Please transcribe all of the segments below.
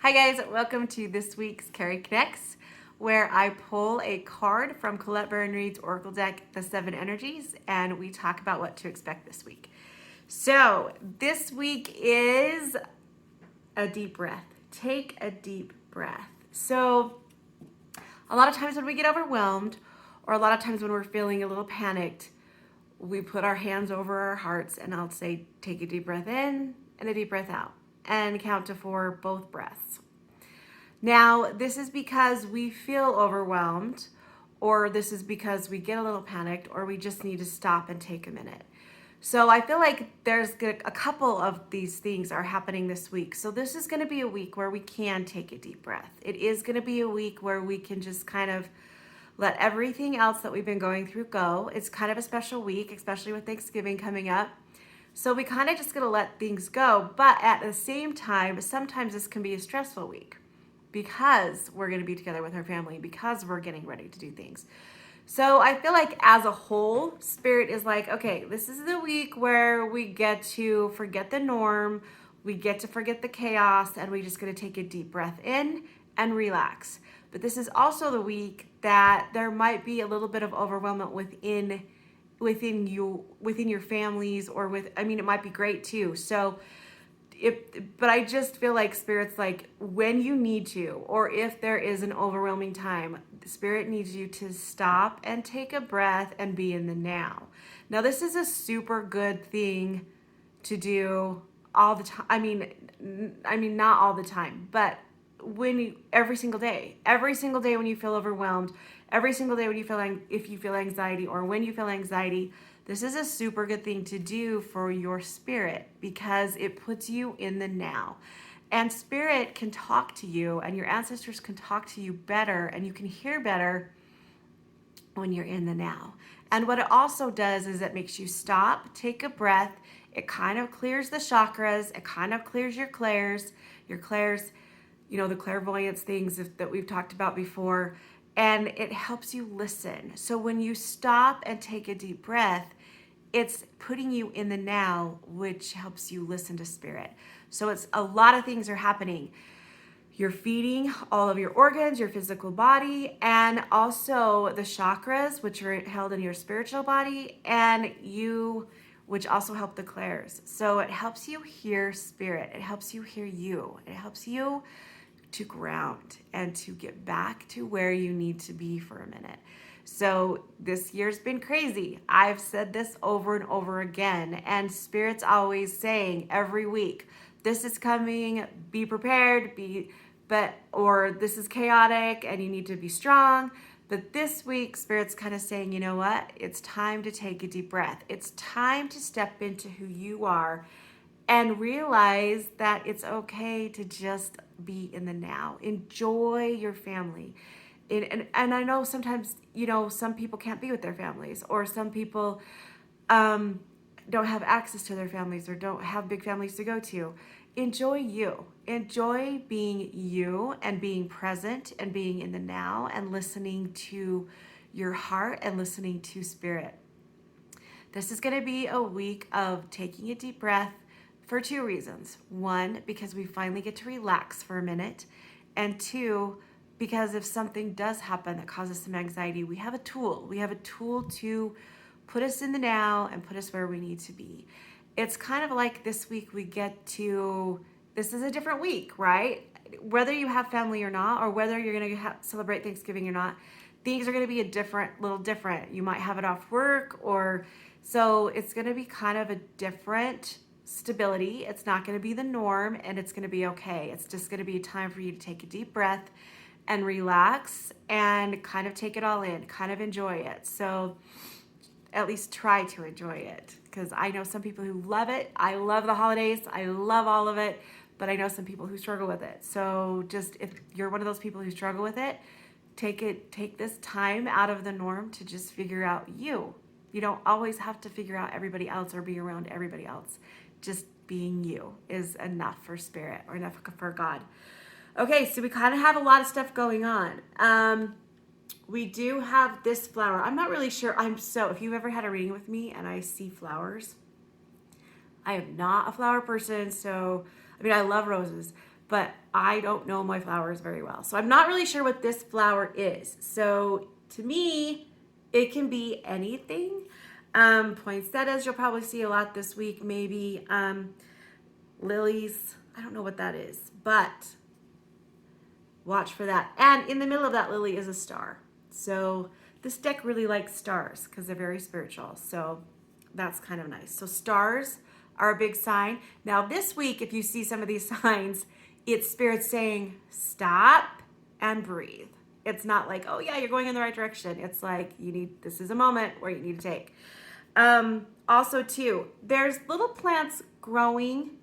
Hi guys, welcome to this week's Cari Connects, where I pull a card from Colette Baron Reid's Oracle deck, The Seven Energies, and we talk about what to expect this week. So this week is a deep breath. Take a deep breath. So a lot of times when we get overwhelmed, or a lot of times when we're feeling a little panicked, we put our hands over our hearts and I'll say, take a deep breath in and a deep breath out and count to 4 both breaths. Now, this is because we feel overwhelmed, or this is because we get a little panicked, or we just need to stop and take a minute. So I feel like there's a couple of these things are happening this week. So this is going to be a week where we can take a deep breath. It is going to be a week where we can just kind of let everything else that we've been going through go. It's kind of a special week, especially with Thanksgiving coming up. So we kind of just going to let things go. But at the same time, sometimes this can be a stressful week because we're going to be together with our family, because we're getting ready to do things. So I feel like as a whole, Spirit is like, okay, this is the week where we get to forget the norm, we get to forget the chaos, and we just going to take a deep breath in and relax. But this is also the week that there might be a little bit of overwhelmment within your families, or it might be great too. So but I just feel like Spirit's like, when you need to, or if there is an overwhelming time, Spirit needs you to stop and take a breath and be in the now. Now, this is a super good thing to all the time. I mean, not all the time, but every single day when you feel overwhelmed, every single day when if you feel anxiety, or when you feel anxiety, this is a super good thing to do for your spirit, because it puts you in the now. And Spirit can talk to you, and your ancestors can talk to you better, and you can hear better when you're in the now. And what it also does is it makes you stop, take a breath. It kind of clears the chakras. It kind of clears your clairs, the clairvoyance things that we've talked about before. And it helps you listen. So when you stop and take a deep breath, it's putting you in the now, which helps you listen to Spirit. So it's a lot of things are happening. You're feeding all of your organs, your physical body, and also the chakras, which are held in your spiritual body, which also help the clairs. So it helps you hear Spirit. It helps you hear you. It helps you to ground and to get back to where you need to be for a minute. So this year's been crazy. I've said this over and over again, and Spirit's always saying every week, this is coming, be prepared, or this is chaotic and you need to be strong. But this week, Spirit's kind of saying, you know what? It's time to take a deep breath. It's time to step into who you are and realize that it's okay to just be in the now. Enjoy your family. And I know sometimes, some people can't be with their families, or some people don't have access to their families, or don't have big families to go to. Enjoy you. Enjoy being you, and being present, and being in the now, and listening to your heart, and listening to Spirit. This is going to be a week of taking a deep breath, for 2 reasons. 1, because we finally get to relax for a minute. And 2, because if something does happen that causes some anxiety, we have a tool. We have a tool to put us in the now and put us where we need to be. It's kind of like this week this is a different week, right? Whether you have family or not, or whether you're going to celebrate Thanksgiving or not, things are going to be little different. You might have it off work, so it's going to be kind of a different stability. It's not going to be the norm, and it's going to be okay. It's just going to be a time for you to take a deep breath and relax and kind of take it all in, kind of enjoy it. So at least try to enjoy it, because I know some people who love it. I love the holidays. I love all of it, but I know some people who struggle with it. So just, if you're one of those people who struggle with it, take this time out of the norm to just figure out you. You don't always have to figure out everybody else or be around everybody else. Just being you is enough for Spirit, or enough for God. Okay, so we kind of have a lot of stuff going on. We do have this flower. I'm not really sure. If you've ever had a reading with me and I see flowers, I am not a flower person. So, I love roses, but I don't know my flowers very well. So I'm not really sure what this flower is. So to me, it can be anything. Poinsettias, you'll probably see a lot this week, maybe. Lilies, I don't know what that is, but watch for that. And in the middle of that lily is a star. So this deck really likes stars because they're very spiritual. So that's kind of nice. So stars are a big sign. Now this week, if you see some of these signs, it's spirit saying stop and breathe. It's not like, oh yeah, you're going in the right direction. It's like this is a moment where you need to take. Also too, there's little plants growing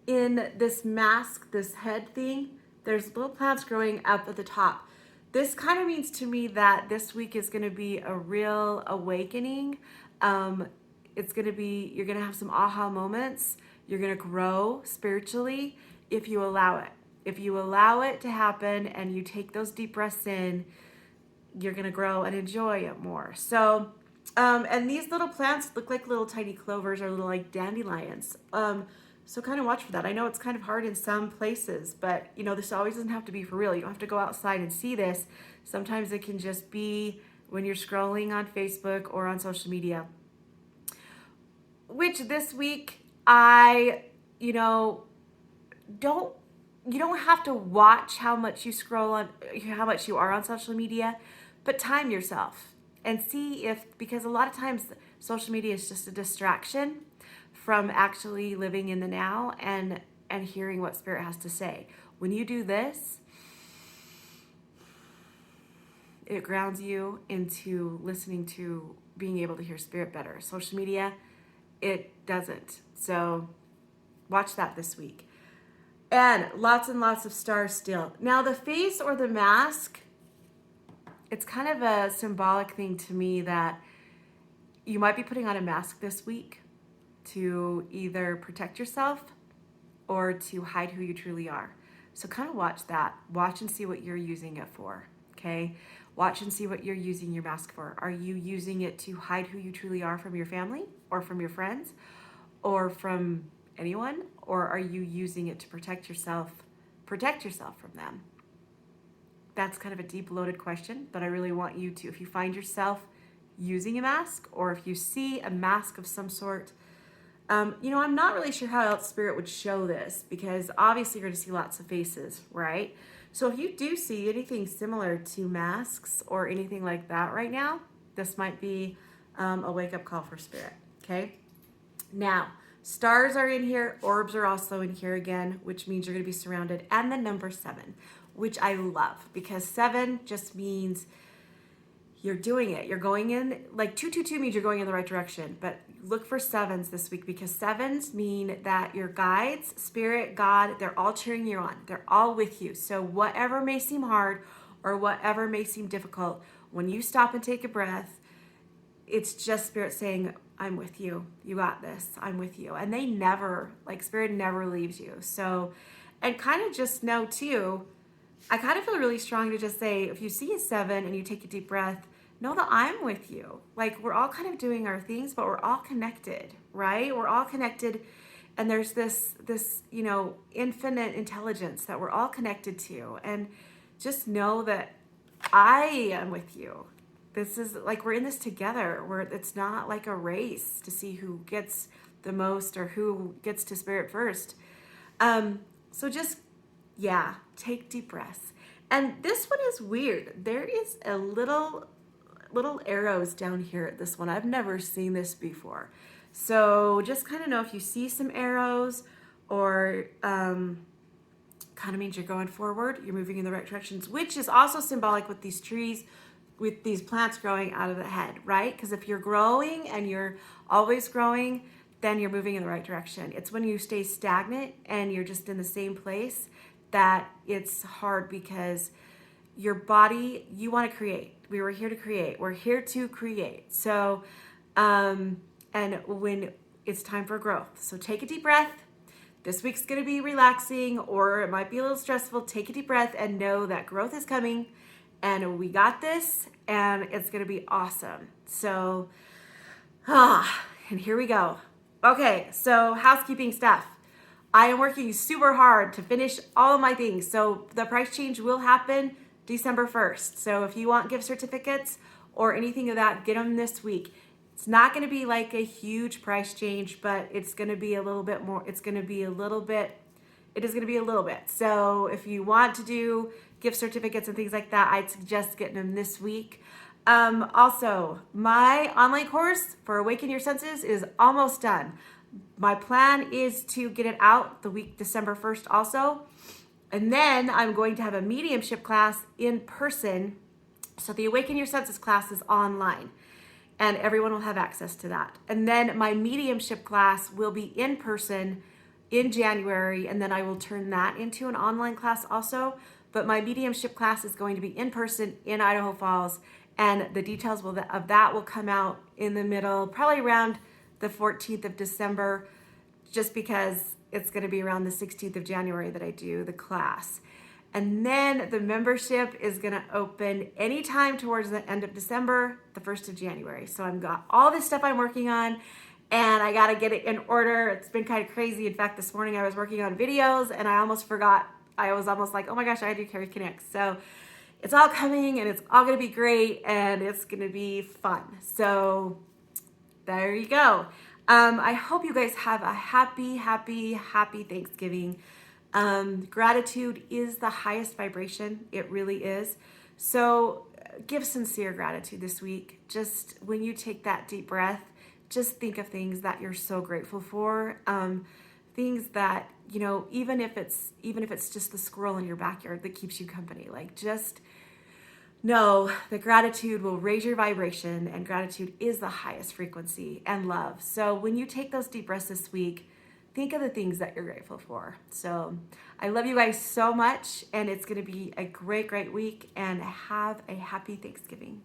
in this mask, this head thing. There's little plants growing up at the top. This kind of means to me that this week is going to be a real awakening. It's going to be, you're going to have some aha moments. You're going to grow spiritually if you allow it. If you allow it to happen and you take those deep breaths in, you're going to grow and enjoy it more. So, and these little plants look like little tiny clovers or little like dandelions. So kind of watch for that. I know it's kind of hard in some places, but this always doesn't have to be for real. You don't have to go outside and see this. Sometimes it can just be when you're scrolling on Facebook or on social media. Which this week, you don't have to watch how much you scroll on, how much you are on social media, but time yourself and see because a lot of times social media is just a distraction from actually living in the now and hearing what spirit has to say. When you do this, it grounds you into listening to being able to hear spirit better. Social media, it doesn't. So watch that this week. And lots of stars still. Now the face or the mask, it's kind of a symbolic thing to me that you might be putting on a mask this week to either protect yourself or to hide who you truly are. So kind of watch that. Watch and see what you're using it for, okay? Watch and see what you're using your mask for. Are you using it to hide who you truly are from your family or from your friends or from anyone? Or are you using it to protect yourself from them? That's kind of a deep, loaded question, but I really want you to, if you find yourself using a mask or if you see a mask of some sort, I'm not really sure how else spirit would show this because obviously you're going to see lots of faces, right? So if you do see anything similar to masks or anything like that right now, this might be a wake-up call for spirit, okay? Now, stars are in here, orbs are also in here again, which means you're going to be surrounded, and the number 7, which I love because 7 just means you're doing it. You're going in, like 222 means you're going in the right direction, but look for 7s this week because 7s mean that your guides, spirit, God, they're all cheering you on. They're all with you. So whatever may seem hard or whatever may seem difficult, when you stop and take a breath, it's just spirit saying, I'm with you. You got this. I'm with you. And they never, spirit never leaves you. So, and kind of just know too, I kind of feel really strong to just say, if you see a 7 and you take a deep breath, know that I'm with you. We're all kind of doing our things, but we're all connected, right? We're all connected. And there's this, infinite intelligence that we're all connected to. And just know that I am with you. This is we're in this together where it's not like a race to see who gets the most or who gets to spirit first. So just, take deep breaths. And this one is weird. There is a little arrows down here at this one. I've never seen this before. So just kind of know if you see some arrows or kind of means you're going forward, you're moving in the right directions, which is also symbolic with these trees, with these plants growing out of the head, right? Because if you're growing and you're always growing, then you're moving in the right direction. It's when you stay stagnant and you're just in the same place that it's hard because your body, you want to create. We were here to create. We're here to create. So, and when it's time for growth. So take a deep breath. This week's going to be relaxing or it might be a little stressful. Take a deep breath and know that growth is coming and we got this and it's going to be awesome. So, and here we go. Okay, so housekeeping stuff. I am working super hard to finish all of my things. So the price change will happen December 1st. So if you want gift certificates or anything of that, get them this week. It's not going to be like a huge price change, but it's going to be a little bit more. It's going to be a little bit. It is going to be a little bit. So if you want to do gift certificates and things like that, I'd suggest getting them this week. Also, my online course for Awaken Your Senses is almost done. My plan is to get it out the week December 1st also. And then I'm going to have a mediumship class in person. So the Awaken Your Senses class is online and everyone will have access to that. And then my mediumship class will be in person in January, and then I will turn that into an online class also. But my mediumship class is going to be in person in Idaho Falls, and the details of that will come out in the middle, probably around the 14th of December, just because it's going to be around the 16th of January that I do the class. And then the membership is going to open anytime towards the end of December, the 1st of January. So I've got all this stuff I'm working on and I got to get it in order. It's been kind of crazy. In fact, this morning I was working on videos and I almost forgot. I was almost like, oh my gosh, I had to do Cari Connects. So it's all coming and it's all going to be great and it's going to be fun. So there you go. I hope you guys have a happy Thanksgiving. Gratitude is the highest vibration. It really is. So give sincere gratitude this week. Just when you take that deep breath, just think of things that you're so grateful for. Things that, you know, even if it's just the squirrel in your backyard that keeps you company, like just know that gratitude will raise your vibration, and gratitude is the highest frequency, and love. So when you take those deep breaths this week, think of the things that you're grateful for. So I love you guys so much, and it's going to be a great week, and have a happy Thanksgiving.